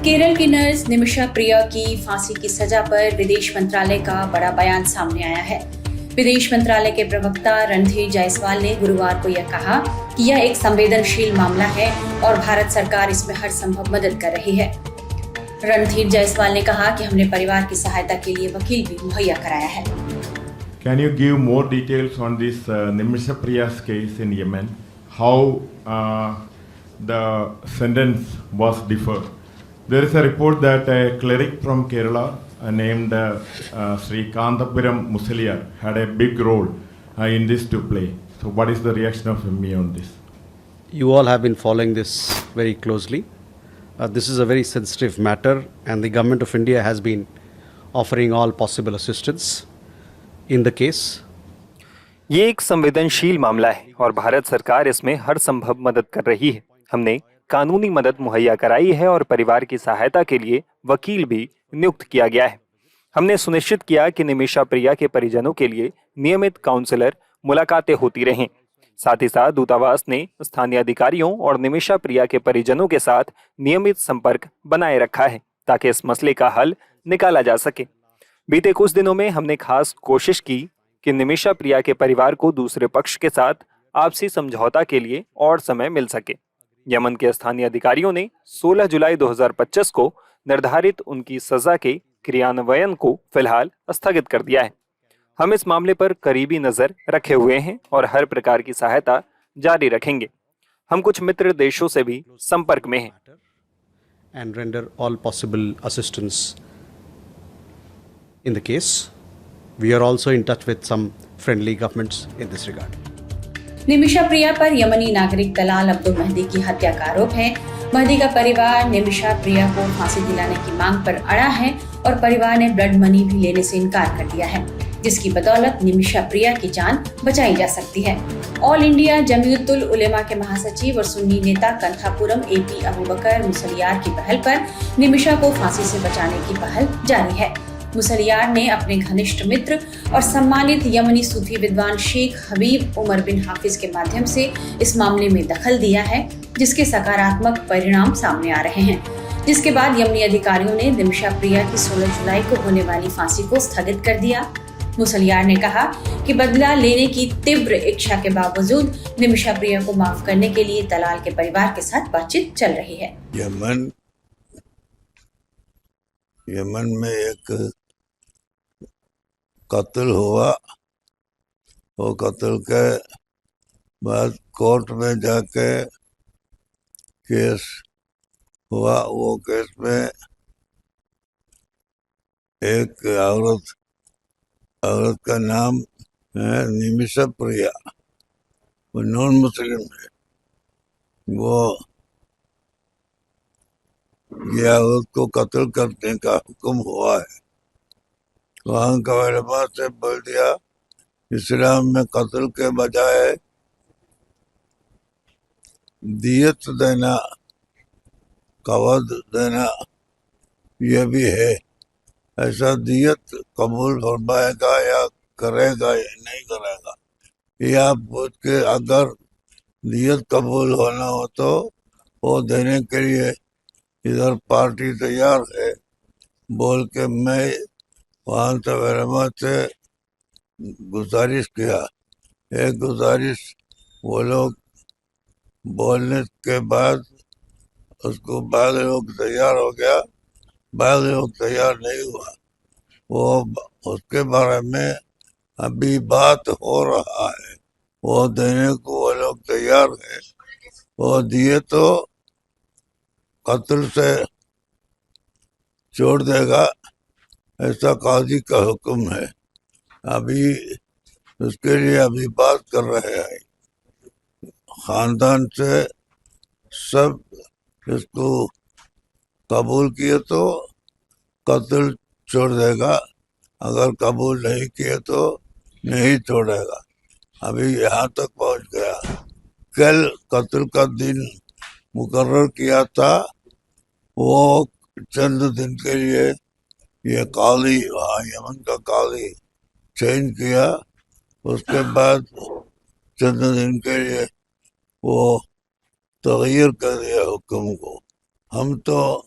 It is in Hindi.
केरल की नर्स निमिषा प्रिया की फांसी की सजा पर विदेश मंत्रालय का बड़ा बयान सामने आया है। विदेश मंत्रालय के प्रवक्ता रणधीर जायसवाल ने गुरुवार को यह कहा कि यह एक संवेदनशील मामला है और भारत सरकार इसमें हर संभव मदद कर रही है। रणधीर जायसवाल ने कहा कि हमने परिवार की सहायता के लिए वकील भी मुहैया कराया है। Can you give more details on this Nimisha Priya's case in Yemen? How the sentence was deferred? There is a report that a cleric from Kerala named Sri Kantapuram Musaliar had a big role in this to play. So what is the reaction of me on this? You all have been following this very closely. This is a very sensitive matter and the government of India has been offering all possible assistance in the case. ये एक संवेदनशील मामला है और भारत सरकार इसमें हर संभव मदद कर रही है। हमने कानूनी मदद मुहैया कराई है और परिवार की सहायता के लिए वकील भी नियुक्त किया गया है। हमने सुनिश्चित किया कि निमिषा प्रिया के परिजनों के लिए नियमित काउंसलर मुलाकातें होती रहें। साथ ही साथ दूतावास ने स्थानीय अधिकारियों और निमिषा प्रिया के परिजनों के साथ नियमित संपर्क बनाए रखा है ताकि इस मसले का हल निकाला जा सके। बीते कुछ दिनों में हमने खास कोशिश की कि निमिषा प्रिया के परिवार को दूसरे पक्ष के साथ आपसी समझौता के लिए और समय मिल सके। यमन के स्थानीय अधिकारियों ने 16 जुलाई 2025 को निर्धारित उनकी सजा के क्रियान्वयन को फिलहाल स्थगित कर दिया है। हम इस मामले पर करीबी नजर रखे हुए हैं और हर प्रकार की सहायता जारी रखेंगे। हम कुछ मित्र देशों से भी संपर्क में हैं। And render all possible assistance in the case. We are also in touch with some friendly governments in this regard. Nimisha प्रिया पर यमनी नागरिक दलाल अब्दुल महदी की हत्या का आरोप है। महदी का परिवार निमिषा प्रिया को फांसी दिलाने की मांग पर अड़ा है और परिवार ने ब्लड मनी भी लेने से इनकार कर दिया है, जिसकी बदौलत निमिषा प्रिया की जान बचाई जा सकती है। ऑल इंडिया जमीयतुल उलेमा के महासचिव और सुन्नी नेता कंथापुरम एपी अबू बकर मुसलियार की पहल पर निमिषा को फांसी से बचाने की पहल जारी है। मुसलियार ने अपने घनिष्ठ मित्र और सम्मानित यमनी सूफी विद्वान शेख हबीब उमर बिन हाफिज के माध्यम से इस मामले में दखल दिया है, जिसके सकारात्मक परिणाम सामने आ रहे हैं। जिसके बाद यमनी अधिकारियों ने निमिषा प्रिया की 16 जुलाई को होने वाली फांसी को स्थगित कर दिया। मुसलियार ने कहा कि बदला लेने की तीव्र इच्छा के बावजूद निमिषा प्रिया को माफ करने के लिए दलाल के परिवार के साथ बातचीत चल रही है। यमन में एक कत्ल हुआ। वो कत्ल के बाद कोर्ट में जाके केस हुआ। वो केस में एक औरत का नाम है निमिषा प्रिया। वो नॉन मुस्लिम है। वो ये औरत को कत्ल करने का हुक्म हुआ है। वहाँ का उलमा से बोल दिया इस्लाम में कत्ल के बजाय दियत देना, कवद देना ये भी है। ऐसा दियत कबूल फरमाएगा या करेगा या नहीं करेगा, ये आप पूछ के अगर दियत कबूल होना हो तो वो देने के लिए इधर पार्टी तैयार है बोल के मैं वहाँ से उलमा से गुजारिश किया। एक गुजारिश वो लोग बोलने के बाद उसको बाद लोग तैयार हो गया, बाद लोग तैयार नहीं हुआ। वो उसके बारे में अभी बात हो रहा है। वो देने को वो लोग तैयार है। वो दिए तो कत्ल से छोड़ देगा, ऐसा काजी का हुक्म है। अभी उसके लिए अभी बात कर रहे हैं। खानदान से सब इसको कबूल किए तो कत्ल छोड़ देगा, अगर कबूल नहीं किए तो नहीं छोड़ेगा। अभी यहाँ तक पहुँच गया। कल कत्ल का दिन मुकर्रर किया था। वो चंद दिन के लिए ये काली वहाँ यमन का काली चेंज किया। उसके बाद चंद दिन के लिए वो तगीर कर दिया हुक्म को। हम तो